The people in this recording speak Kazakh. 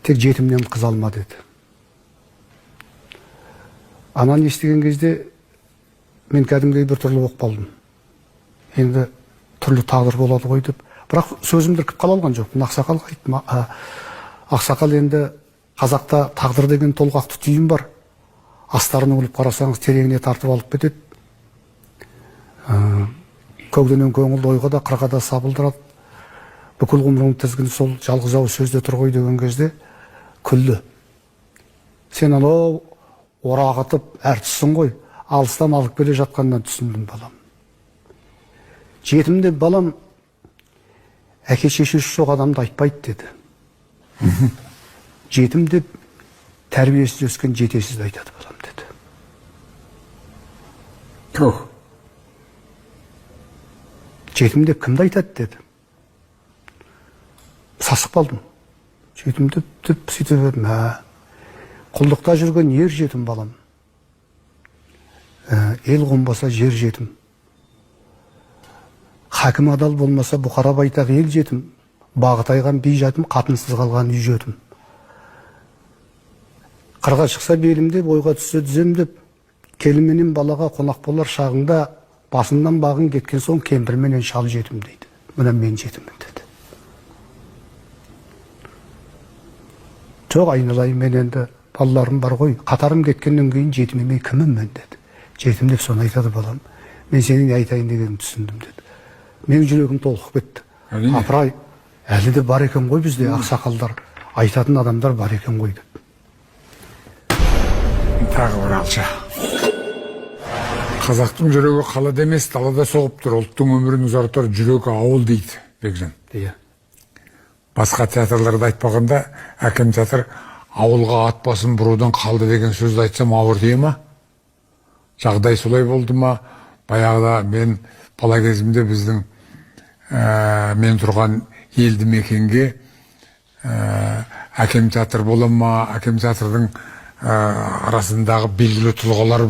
тек жетімнен қыз алма деді. Ананы естіген кезде мен кәдімгідей бір түрлі болып қалдым. Енді түрлі тағдыр болады ғой деп. Бірақ сөзімді іркіп қала алған жоқпын. Ақсақалға айттым, ақсақал, енді қазақта тағдыр деген толғақты түйін бар. Астарын үңіліп қарасаңыз тереңіне тартып алып кетеді. Көгденен көңіл ойға да қырға да сабылдырады. Бүкіл ғұмырың тізгіні сол жалғыз ауыз сөзде тұр ғой деген кезде күлді. Сен анау орағытып әртіссің ғой, алыстан алып келе жатқаннан түсіндім балам. Жетім деп балам әке шешесі жоқ адамды айтпайды деді. Жетім деп тәрбиесіз өскен жетесіз айтады балам деді. Жетім деп кімді айтады деді. Сасып қалдым. Жетім деп сөйтіп едім. Құлдықта жүрген ер жетім балам. Ел қонбаса жер жетім. Хакім адал болмаса бұқара байтақ ел жетім. Бағыт айған би жетім, қатынсыз қалған үй жетім. Қырға шықса белім деп, ойға түссе дүзем деп, келіменен балаға қонақ болар шағында, басынан бағын кеткен соң кемпірменен шал жетім дейді. Мына мен жетіммін деді. Жоқ, айналайын, мен енді балаларым бар ғой, қатарым кеткеннен кейін жетім емей кімім мен деді. Жетім деп соны айтады балам. Мен сенің айтайын дегенін түсіндім деді. Мен жүрегім толқып кетті. Апырай, әлі де бар екен ғой бізде ақсақалдар, айтатын адамдар бар екен ғой деп. Тағы бір алша. Қазақтың жүрегі қалада емес, далада соғып тұр. Ұлттың өмірін ұзартар жүрегі ауыл дейді, Бекжан. Иә. Басқа театрларда айтпағанда, әкем театр ауылға ат басын бұрудан қалды деген сөзді айтсам ауыр дей ма? Жағдай солай болды ма? Баяғыда мен бала кезімде біздің мен тұрған елді мекенге әкем театр бола ма? Әкем театрдың арасындағы белгілі тұлғалар